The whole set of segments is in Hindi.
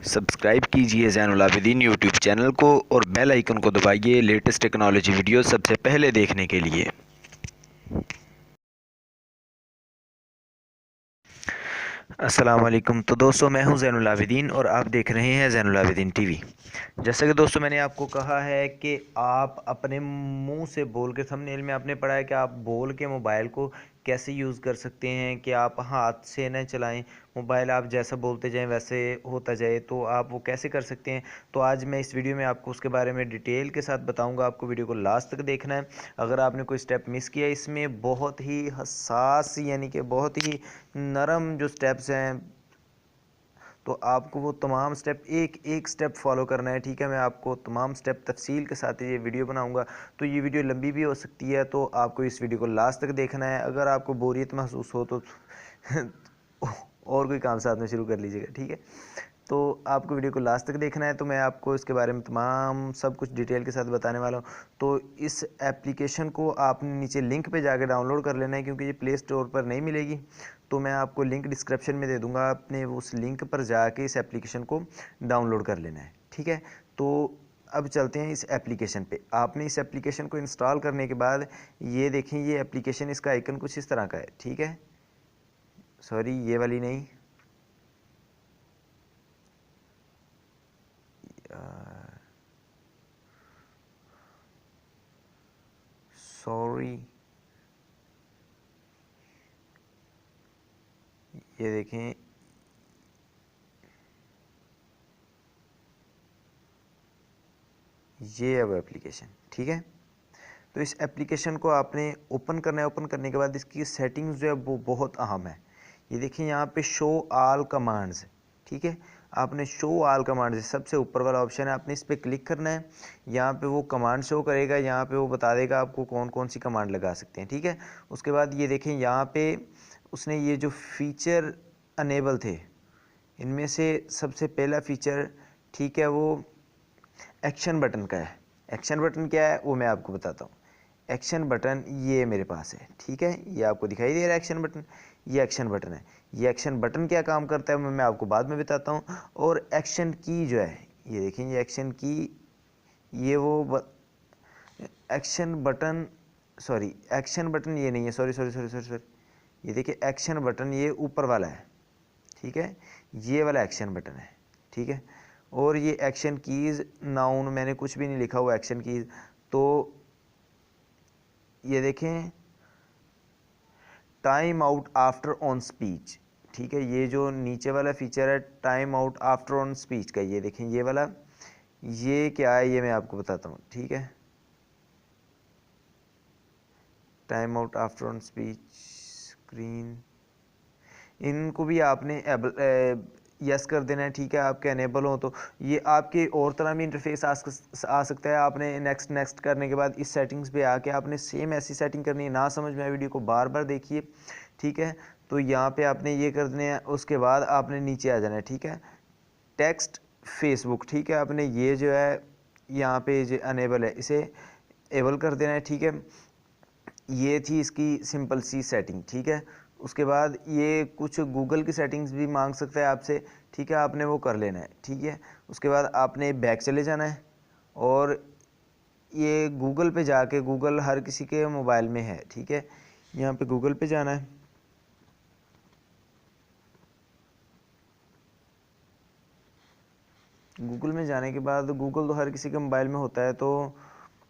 सब्सक्राइब कीजिए ज़ैनुल आबिदीन यूट्यूब चैनल को और बेल आइकन को दबाइए लेटेस्ट टेक्नोलॉजी वीडियो सबसे पहले देखने के लिए। अस्सलाम वालेकुम। तो दोस्तों, मैं हूं ज़ैनुल आबिदीन और आप देख रहे हैं ज़ैनुल आबिदीन टीवी। जैसा कि दोस्तों मैंने आपको कहा है कि आप अपने मुंह से बोल के, थंबनेल में आपने पढ़ा है कि आप बोल के मोबाइल को कैसे यूज़ कर सकते हैं कि आप हाथ से न चलाएं, मोबाइल आप जैसा बोलते जाएं वैसे होता जाए, तो आप वो कैसे कर सकते हैं। तो आज मैं इस वीडियो में आपको उसके बारे में डिटेल के साथ बताऊंगा। आपको वीडियो को लास्ट तक देखना है। अगर आपने कोई स्टेप मिस किया, इसमें बहुत ही हसास यानी कि बहुत ही नरम जो स्टेप्स हैं, तो आपको वो तमाम स्टेप एक एक स्टेप फॉलो करना है। ठीक है, मैं आपको तमाम स्टेप तफसील के साथ ये वीडियो बनाऊंगा। तो ये वीडियो लंबी भी हो सकती है, तो आपको इस वीडियो को लास्ट तक देखना है। अगर आपको बोरियत महसूस हो तो और कोई काम साथ में शुरू कर लीजिएगा। ठीक है, तो आपको वीडियो को लास्ट तक देखना है। तो मैं आपको इसके बारे में तमाम सब कुछ डिटेल के साथ बताने वाला हूँ। तो इस एप्लीकेशन को आपने नीचे लिंक पे जाके डाउनलोड कर लेना है, क्योंकि ये प्ले स्टोर पर नहीं मिलेगी। तो मैं आपको लिंक डिस्क्रिप्शन में दे दूँगा, आपने उस लिंक पर जाके इस एप्लीकेशन को डाउनलोड कर लेना है। ठीक है, तो अब चलते हैं इस एप्लीकेशन पे। आपने इस एप्लीकेशन को इंस्टॉल करने के बाद ये देखें, ये एप्लीकेशन, इसका आइकन कुछ इस तरह का है। ठीक है, सॉरी ये वाली नहीं, सॉरी, ये देखें, ये है वो एप्लीकेशन। ठीक है, तो इस एप्लीकेशन को आपने ओपन करना है। ओपन करने के बाद इसकी सेटिंग्स जो है वो बहुत अहम है। ये देखिए यहाँ पे शो ऑल कमांड्स। ठीक है, आपने शो ऑल कमांड्स, सबसे ऊपर वाला ऑप्शन है, आपने इस पर क्लिक करना है। यहाँ पे वो कमांड शो करेगा, यहाँ पे वो बता देगा आपको कौन कौन सी कमांड लगा सकते हैं। ठीक है, उसके बाद ये देखें, यहाँ पे उसने ये जो फीचर अनेबल थे, इनमें से सबसे पहला फीचर, ठीक है, वो एक्शन बटन का है। एक्शन बटन क्या है वो मैं आपको बताता हूँ। एक्शन बटन ये मेरे पास है। ठीक है, ये आपको दिखाई दे रहा है एक्शन बटन, ये एक्शन बटन है। ये एक्शन बटन क्या काम करता है मैं आपको बाद में बताता हूँ। और एक्शन की जो है, ये देखें, ये एक्शन की, ये वो action button, sorry action button ये नहीं है, sorry sorry sorry sorry sorry, ये देखिए एक्शन बटन ये ऊपर वाला है। ठीक है, ये वाला एक्शन बटन है। ठीक है, और ये एक्शन कीज़ नाउन, मैंने कुछ भी नहीं लिखा हुआ एक्शन कीज़। तो ये देखें, time out after on speech. ठीक है, ये जो नीचे वाला फीचर है time out after on speech का, ये देखें, ये वाला, ये क्या है ये मैं आपको बताता हूँ। ठीक है, time out after on speech screen, इनको भी आपने यस कर देना है। ठीक है, आपके अनेबल हो तो ये आपके और तरह भी इंटरफेस आ सकता है। आपने नेक्स्ट नेक्स्ट करने के बाद इस सेटिंग्स पे आके आपने सेम ऐसी सेटिंग करनी है। ना समझ में आए वीडियो को बार बार देखिए। ठीक है, तो यहाँ पे आपने ये कर देना है। उसके बाद आपने नीचे आ जाना है। ठीक है, टेक्स्ट फेसबुक, ठीक है, आपने ये जो है यहाँ पे जो अनेबल है इसे एबल कर देना है। ठीक है, ये थी इसकी सिंपल सी सेटिंग। ठीक है, उसके बाद ये कुछ गूगल की सेटिंग्स भी मांग सकता है आपसे। ठीक है, आपने वो कर लेना है। ठीक है, उसके बाद आपने बैक चले जाना है और ये गूगल पे जाके, गूगल हर किसी के मोबाइल में है। ठीक है, यहाँ पे गूगल पे जाना है। गूगल में जाने के बाद, गूगल तो हर किसी के मोबाइल में होता है, तो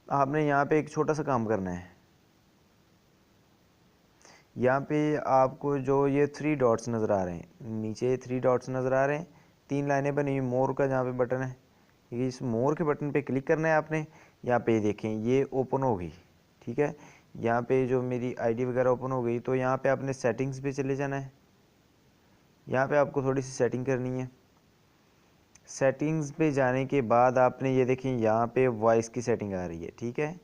आपने यहाँ पे एक छोटा सा काम करना है। यहाँ पे आपको जो ये 3 डॉट्स नज़र आ रहे हैं, नीचे 3 डॉट्स नज़र आ रहे हैं, 3 लाइनें बनी हुई मोर का जहाँ पे बटन है, ये इस मोर के बटन पे क्लिक करना है आपने। यहाँ पे देखें ये ओपन हो गई। ठीक है, यहाँ पे जो मेरी आईडी वगैरह ओपन हो गई, तो यहाँ पे आपने सेटिंग्स पे चले जाना है। यहाँ पे आपको थोड़ी सी सेटिंग करनी है। सेटिंग्स पे जाने के बाद आपने ये देखें, यहाँ पे वॉइस की सेटिंग आ रही है। ठीक है,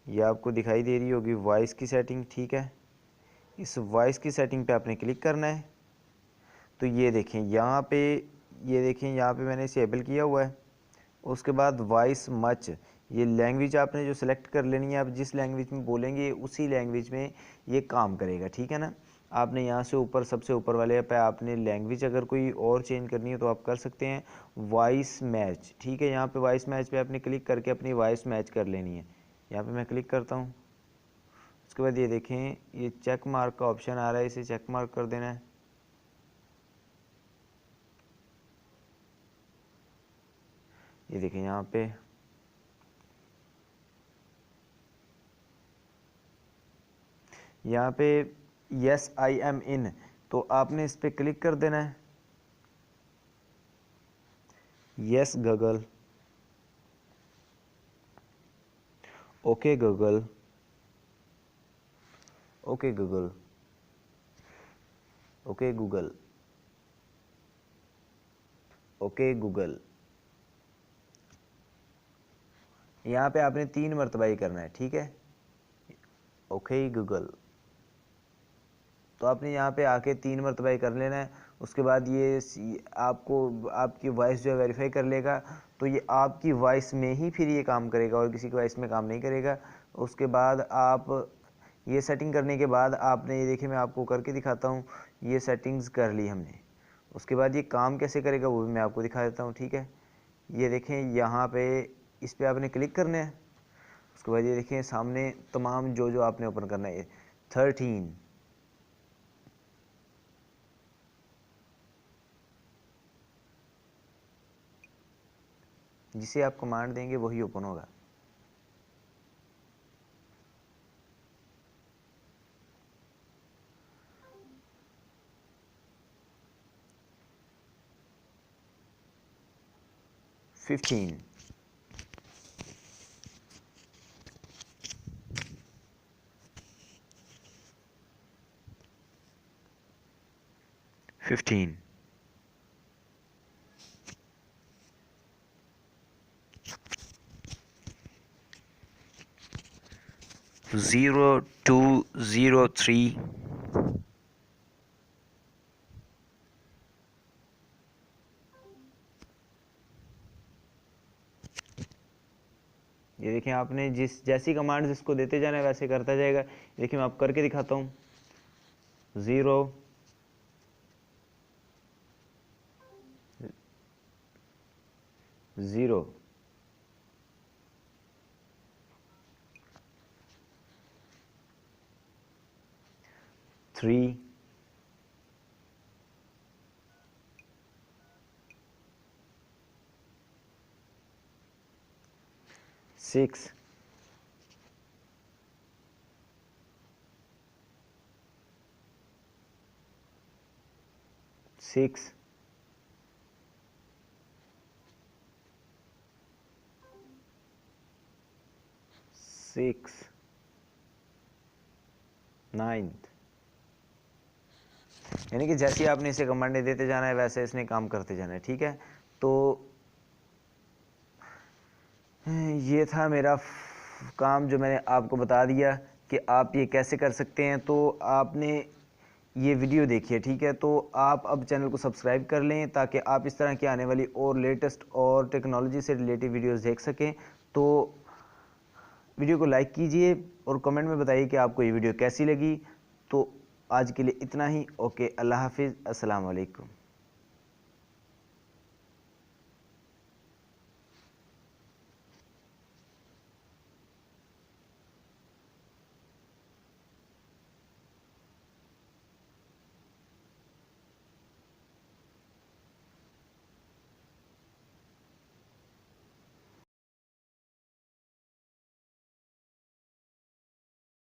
ये आपको दिखाई दे रही होगी वॉइस की सेटिंग। ठीक है, इस वॉइस की सेटिंग पे आपने क्लिक करना है। तो ये देखें यहाँ पे, ये देखें यहाँ पे मैंने इसे एबल किया हुआ है। उसके बाद वॉइस मच, ये लैंग्वेज आपने जो सिलेक्ट कर लेनी है। आप जिस लैंग्वेज में बोलेंगे उसी लैंग्वेज में ये काम करेगा। ठीक है ना, आपने यहाँ से ऊपर सबसे ऊपर वाले पे आपने लैंग्वेज अगर कोई और चेंज करनी है तो आप कर सकते हैं। वॉइस मैच, ठीक है, यहाँ पे वॉइस मैच पे आपने क्लिक करके अपनी वॉइस मैच कर लेनी है। यहाँ पे मैं क्लिक करता हूँ। उसके बाद ये देखें ये चेक मार्क का ऑप्शन आ रहा है, इसे चेक मार्क कर देना है। ये देखें यहाँ पे यस आई एम इन, तो आपने इस पर क्लिक कर देना है। Yes Google, okay Google, okay Google, okay Google, okay Google. यहाँ पे आपने 3 मरतबा ही करना है, ठीक है, ओके गूगल। तो आपने यहाँ पे आके 3 मरतबा ही कर लेना है। उसके बाद ये आपको आपकी वॉइस जो है वेरीफाई कर लेगा, तो ये आपकी वॉइस में ही फिर ये काम करेगा और किसी की वॉइस में काम नहीं करेगा। उसके बाद आप ये सेटिंग करने के बाद आपने ये देखिए मैं आपको करके दिखाता हूँ, ये सेटिंग्स कर ली हमने। उसके बाद ये काम कैसे करेगा वो भी मैं आपको दिखा देता हूँ, ठीक है। ये देखें यहाँ पे इस पर आपने क्लिक करना है। उसके बाद ये देखें सामने तमाम जो जो आपने ओपन करना है 13, जिसे आप कमांड देंगे वही ओपन होगा। फिफ्टीन, 15, 0203, ये देखें आपने जैसी कमांड जिसको देते जाना है वैसे करता जाएगा। देखिए मैं आप करके दिखाता हूँ। 0 0 3 6 6 6 9, यानी कि जैसे आपने इसे कमांडें देते जाना है वैसे इसने काम करते जाना है, ठीक है। तो ये था मेरा काम जो मैंने आपको बता दिया कि आप ये कैसे कर सकते हैं। तो आपने ये वीडियो देखिए, ठीक है। तो आप अब चैनल को सब्सक्राइब कर लें ताकि आप इस तरह की आने वाली और लेटेस्ट और टेक्नोलॉजी से रिलेटेड वीडियोस देख सकें। तो वीडियो को लाइक कीजिए और कमेंट में बताइए कि आपको ये वीडियो कैसी लगी। तो आज के लिए इतना ही। ओके, अल्लाह हाफिज़, अस्सलाम वालेकुम।